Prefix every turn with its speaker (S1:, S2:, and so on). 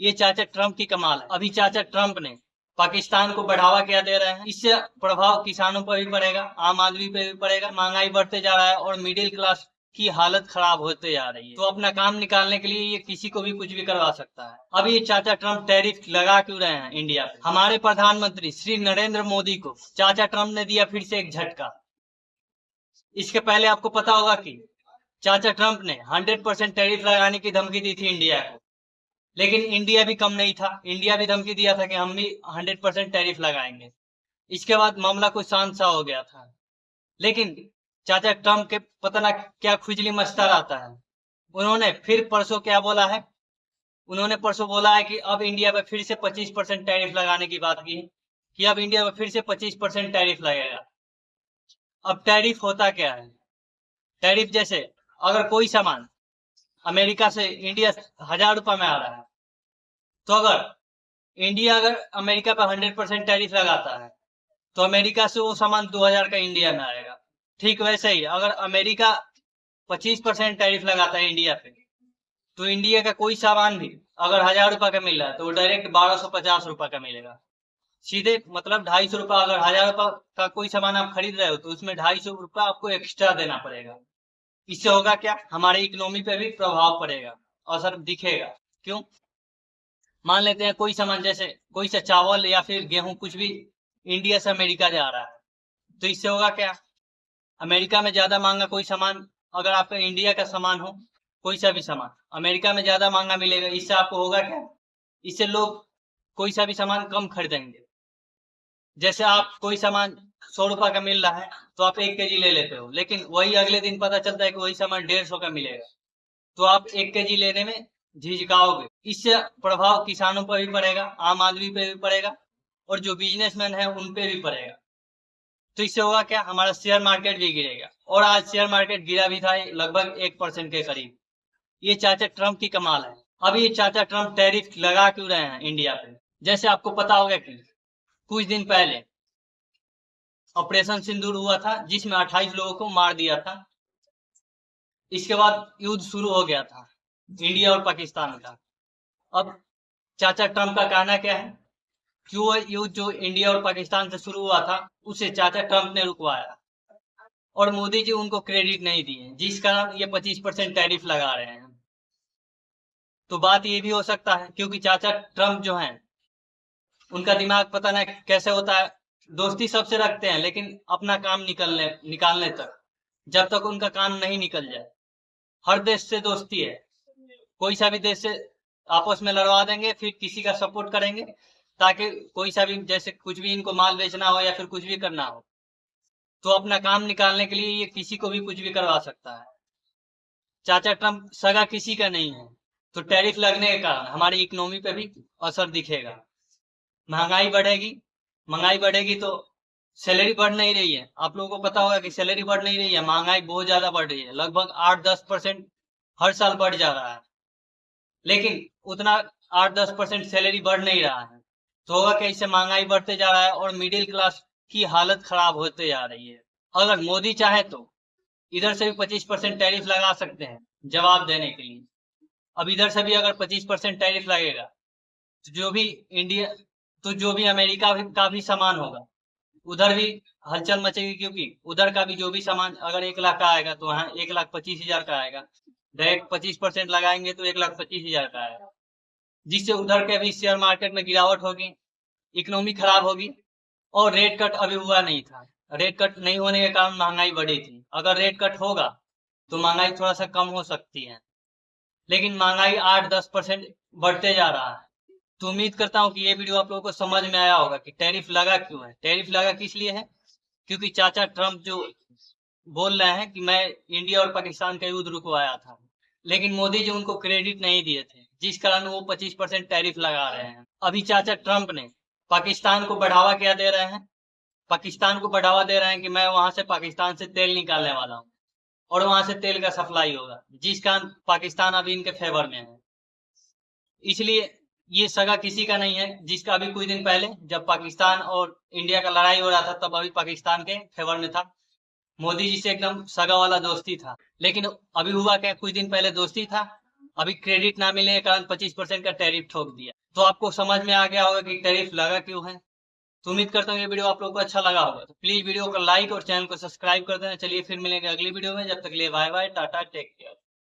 S1: ये चाचा ट्रम्प की कमाल है। अभी चाचा ट्रम्प ने पाकिस्तान को बढ़ावा क्या दे रहे हैं, इससे प्रभाव किसानों पर भी पड़ेगा, आम आदमी पे भी पड़ेगा। महंगाई बढ़ते जा रहा है और मिडिल क्लास की हालत खराब होते जा रही है। तो अपना काम निकालने के लिए ये किसी को भी कुछ भी करवा सकता है। अब ये चाचा ट्रम्प टैरिफ लगा क्यों रहे हैं इंडिया पे? हमारे प्रधानमंत्री श्री नरेंद्र मोदी को चाचा ट्रम्प ने दिया फिर से एक झटका। इसके पहले आपको पता होगा कि चाचा ट्रम्प ने 100% टैरिफ लगाने की धमकी दी थी इंडिया को, लेकिन इंडिया भी कम नहीं था। इंडिया भी धमकी दिया था कि हम भी 100% टैरिफ लगाएंगे। इसके बाद मामला कुछ शांत सा हो गया था, लेकिन चाचा ट्रम्प के पता ना क्या खुजली मचता रहता है। उन्होंने फिर परसों क्या बोला है, उन्होंने परसों बोला है कि अब इंडिया पे फिर से 25% टैरिफ लगाने की बात की है, कि अब इंडिया पे फिर से 25% टैरिफ लगेगा। अब टैरिफ होता क्या है? टैरिफ जैसे अगर कोई सामान अमेरिका से इंडिया 1000 रुपये में आ रहा है, तो अगर अमेरिका पे 100% टैरिफ लगाता है, तो अमेरिका से वो सामान 2000 का इंडिया में आएगा। ठीक वैसे ही अगर अमेरिका 25% टैरिफ लगाता है इंडिया पे, तो इंडिया का कोई सामान भी अगर 1000 रुपये का मिल रहा है, तो वो डायरेक्ट 1250 रुपये का मिलेगा। सीधे मतलब 250 रुपये। अगर 1000 रुपये का कोई सामान आप खरीद रहे हो, तो उसमें 250 रुपये आपको एक्स्ट्रा देना पड़ेगा। इससे होगा क्या, हमारे इकोनॉमी पे भी प्रभाव पड़ेगा, असर दिखेगा। क्यों? मान लेते हैं कोई सामान जैसे कोई सा चावल या फिर गेहूं कुछ भी इंडिया से अमेरिका जा रहा है, तो इससे होगा क्या, अमेरिका में ज्यादा महंगा कोई सामान, अगर आपका इंडिया का सामान हो, कोई सा भी सामान अमेरिका में ज्यादा महंगा मिलेगा। इससे आपको होगा क्या, इससे लोग कोई सा भी सामान कम खरीदेंगे। जैसे आप कोई सामान 100 रुपये का मिल रहा है, तो आप 1 kg ले लेते हो, लेकिन वही अगले दिन पता चलता है कि वही सामान 150 का मिलेगा, तो आप 1 kg लेने में झिझकाओगे। इससे प्रभाव किसानों पर भी पड़ेगा, आम आदमी पे भी पड़ेगा, और जो बिजनेसमैन है उन पे भी पड़ेगा। तो इससे होगा क्या, हमारा शेयर मार्केट भी गिरेगा, और आज शेयर मार्केट गिरा भी था लगभग 1% के करीब। ये चाचा ट्रम्प की कमाल है। अब ये चाचा ट्रम्प टैरिफ लगा क्यों रहे हैं इंडिया पे? जैसे आपको पता होगा कि कुछ दिन पहले ऑपरेशन सिंदूर हुआ था, जिसमें 28 लोगों को मार दिया था। इसके बाद युद्ध शुरू हो गया था इंडिया और पाकिस्तान का। अब चाचा ट्रम्प का कहना क्या है कि वो युद्ध जो इंडिया और पाकिस्तान से शुरू हुआ था, उसे चाचा ट्रम्प ने रुकवाया, और मोदी जी उनको क्रेडिट नहीं दिए, जिस कारण ये 25% टैरिफ लगा रहे हैं। तो बात ये भी हो सकता है, क्योंकि चाचा ट्रम्प जो हैं, उनका दिमाग पता नहीं कैसे होता है, दोस्ती सबसे रखते हैं, लेकिन अपना काम निकालने तक, जब तक उनका काम नहीं निकल जाए। हर देश से दोस्ती है, कोई सा भी देश से आपस में लड़वा देंगे, फिर किसी का सपोर्ट करेंगे, ताकि कोई सा भी जैसे कुछ भी इनको माल बेचना हो या फिर कुछ भी करना हो, तो अपना काम निकालने के लिए ये किसी को भी कुछ भी करवा सकता है। चाचा ट्रम्प सगा किसी का नहीं है, तो टैरिफ लगने के कारण हमारी इकोनॉमी पे भी असर दिखेगा। महंगाई बढ़ेगी, महंगाई बढ़ेगी तो सैलरी बढ़ नहीं रही है। आप लोगों को पता होगा कि सैलरी बढ़ नहीं रही है, महंगाई बहुत ज्यादा बढ़ रही है, लगभग 8-10% हर साल बढ़ जा रहा है, लेकिन उतना 8-10% सैलरी बढ़ नहीं रहा है। तो होगा कि इससे महंगाई बढ़ते जा रहा है और मिडिल क्लास की हालत खराब होते जा रही है। अगर मोदी चाहे तो इधर से भी 25% टैरिफ लगा सकते हैं जवाब देने के लिए। अब इधर से भी अगर 25% टैरिफ लगेगा, तो जो भी अमेरिका का भी सामान होगा, उधर भी हलचल मचेगी, क्योंकि उधर का भी जो भी सामान अगर 1 लाख का आएगा, तो वहाँ 1,25,000 का आएगा। डायरेक्ट 25% लगाएंगे तो 1,25,000 का आएगा, जिससे उधर के भी शेयर मार्केट में गिरावट होगी, इकोनॉमी खराब होगी। और रेट कट अभी हुआ नहीं था, रेट कट नहीं होने के कारण महंगाई बढ़ी थी। अगर रेट कट होगा तो महंगाई थोड़ा सा कम हो सकती है, लेकिन महंगाई 8-10% बढ़ते जा रहा है। तो उम्मीद करता हूँ कि ये वीडियो आप लोगों को समझ में आया होगा कि टैरिफ लगा क्यों है। टैरिफ लगा किस लिए है, क्योंकि चाचा ट्रम्प जो बोल रहे हैं कि मैं इंडिया और पाकिस्तान का युद्ध रुकवाया था, लेकिन मोदी जी उनको क्रेडिट नहीं दिए थे, जिस कारण वो 25% टैरिफ लगा रहे हैं। अभी चाचा ट्रम्प ने पाकिस्तान को बढ़ावा क्या दे रहे हैं, पाकिस्तान को बढ़ावा दे रहे हैं कि मैं वहां से पाकिस्तान से तेल निकालने वाला हूँ, और वहां से तेल का सप्लाई होगा, जिस कारण पाकिस्तान अभी इनके फेवर में है। इसलिए ये सगा किसी का नहीं है, जिसका अभी कुछ दिन पहले जब पाकिस्तान और इंडिया का लड़ाई हो रहा था, तब अभी पाकिस्तान के फेवर में था। मोदी जी से एकदम सगा वाला दोस्ती था, लेकिन अभी हुआ क्या, कुछ दिन पहले दोस्ती था अभी क्रेडिट ना मिलने के कारण 25% का टैरिफ ठोक दिया। तो आपको समझ में आ गया होगा कि टैरिफ लगा क्यों है। तो उम्मीद करता हूँ ये वीडियो आप लोगों को अच्छा लगा होगा। तो प्लीज वीडियो को लाइक और चैनल को सब्सक्राइब कर देना। चलिए फिर मिलेंगे अगली वीडियो में, जब तक के लिए bye bye, tata, take care.